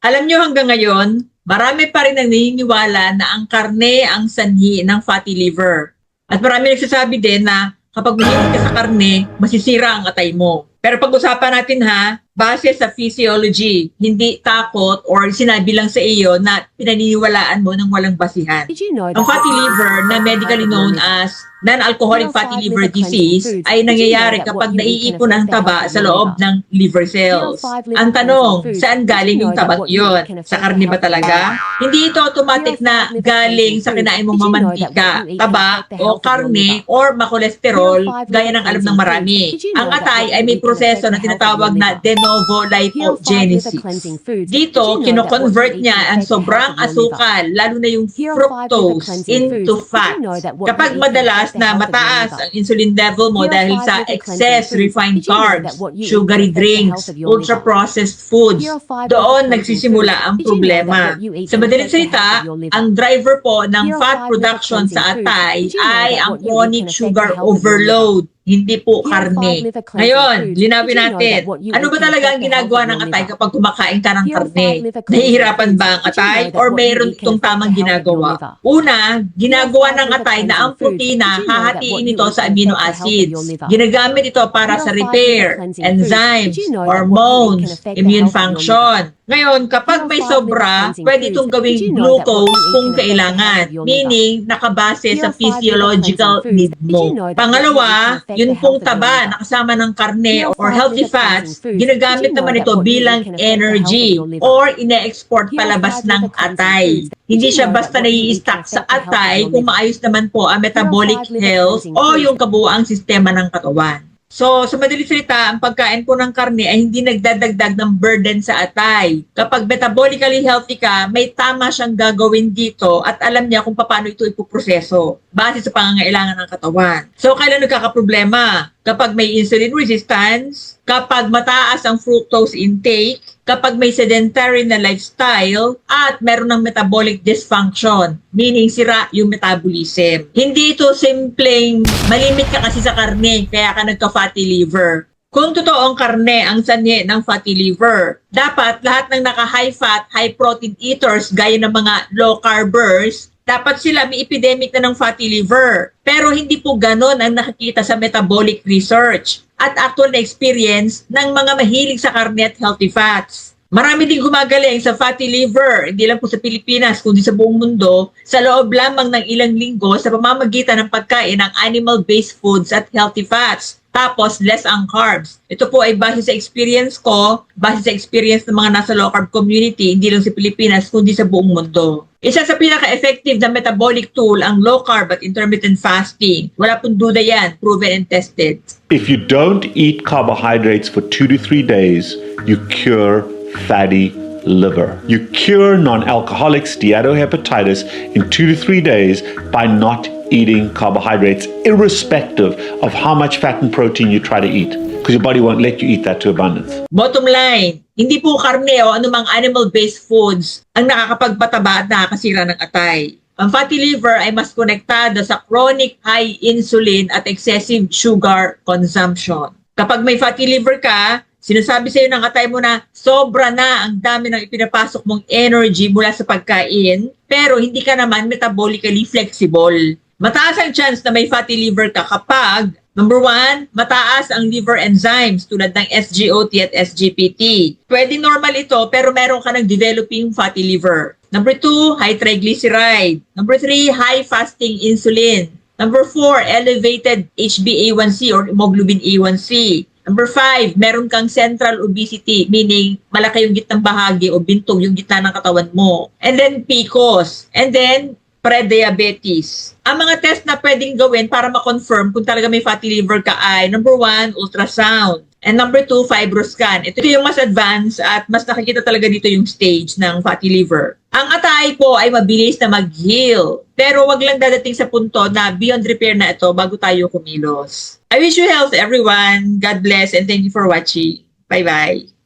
Alam nyo hanggang ngayon, marami pa rin ang naniniwala na ang karne ang sanhi ng fatty liver. At marami nagsasabi din na kapag mahilig ka sa karne, masisira ang atay mo. Pero pag-usapan natin ha, base sa physiology, hindi takot or sinabi lang sa iyo na pinaniniwalaan mo ng walang basihan. Ang fatty liver na medically known as non-alcoholic fatty liver disease ay nangyayari kapag naiipon ang taba sa loob ng liver cells. Ang tanong, saan galing yung tabak yun? Sa karne ba talaga? Hindi ito automatic na galing sa kinain mong mamantika, taba o karne or makolesterol gaya ng alam ng marami. Ang atay ay may proseso na tinatawag na de novo lipogenesis. Dito, kino-convert niya ang sobrang asukal, lalo na yung fructose, into fat. Kapag madalas na mataas ang insulin level mo dahil sa excess refined carbs, sugary drinks, ultra-processed foods, doon nagsisimula ang problema. Sa madaling salita, ang driver po ng fat production sa atay ay ang chronic sugar overload, hindi po karne. Ngayon, linawin natin, ano ba talaga ang ginagawa ng atay kapag kumakain ka ng karne? Nahihirapan ba ang atay or mayroon itong tamang ginagawa? Una, ginagawa ng atay na ang protina, hahatiin ito sa amino acids. Ginagamit ito para sa repair, enzymes, hormones, immune function. Ngayon, kapag may sobra, pwede itong gawing glucose kung kailangan, meaning nakabase sa physiological need mo. Pangalawa, yun pong taba na kasama ng karne or healthy fats, ginagamit naman ito bilang energy or ine-export palabas ng atay. Hindi siya basta nai-stack sa atay kung maayos naman po ang metabolic health o yung kabuuang sistema ng katawan. So, sa madaling salita, ang pagkain po ng karne ay hindi nagdadagdag ng burden sa atay. Kapag metabolically healthy ka, may tama siyang gagawin dito at alam niya kung paano ito ipoproseso base sa pangangailangan ng katawan. So, kailan nagkakaproblema? Kapag may insulin resistance, kapag mataas ang fructose intake, kapag may sedentary na lifestyle, at meron ng metabolic dysfunction, meaning sira yung metabolism. Hindi ito simpleng malimit ka kasi sa karne, kaya ka nagka-fatty liver. Kung totoong karne ang sanhi ng fatty liver, dapat lahat ng naka-high fat, high protein eaters gaya ng mga low carbers, dapat sila may epidemic na ng fatty liver. Pero hindi po ganon ang nakikita sa metabolic research at actual na experience ng mga mahilig sa karne at healthy fats. Marami din gumagaling sa fatty liver, hindi lang po sa Pilipinas, kundi sa buong mundo, sa loob lamang ng ilang linggo sa pamamagitan ng pagkain ng animal-based foods at healthy fats. Tapos, less ang carbs. Ito po ay base sa experience ko, base sa experience ng mga nasa low-carb community, hindi lang sa Pilipinas, kundi sa buong mundo. Isa sa pinaka-effective na metabolic tool ang low-carb at intermittent fasting. Wala pong duda yan, proven and tested. If you don't eat carbohydrates for 2 to 3 days, you cure fatty liver. You cure non-alcoholic steatohepatitis in 2 to 3 days by not eating carbohydrates, irrespective of how much fat and protein you try to eat, because your body won't let you eat that to abundance. Bottom line, hindi po karne o anumang animal-based foods ang nakakapagpataba at nakakasira ng atay. Ang fatty liver ay mas konektado sa chronic high insulin at excessive sugar consumption. Kapag may fatty liver ka, sinasabi sa iyo ng atay mo na sobra na ang dami ng ipinapasok mong energy mula sa pagkain, pero hindi ka naman metabolically flexible. Mataas ang chance na may fatty liver ka kapag, number 1, mataas ang liver enzymes tulad ng SGOT at SGPT. Pwede normal ito pero meron ka ng developing fatty liver. Number 2, high triglyceride. Number 3, high fasting insulin. Number 4, elevated HbA1c or hemoglobin A1c. Number 5, meron kang central obesity, meaning malaki yung gitnang bahagi o bintog yung gitna ng katawan mo. And then PCOS. And then pre-diabetes. Ang mga test na pwedeng gawin para ma-confirm kung talaga may fatty liver ka ay number 1, ultrasound. And number 2, fibroscan. Ito yung mas advanced at mas nakikita talaga dito yung stage ng fatty liver. Ang atay po ay mabilis na mag-heal. Pero wag lang dadating sa punto na beyond repair na ito bago tayo kumilos. I wish you health everyone. God bless and thank you for watching. Bye-bye.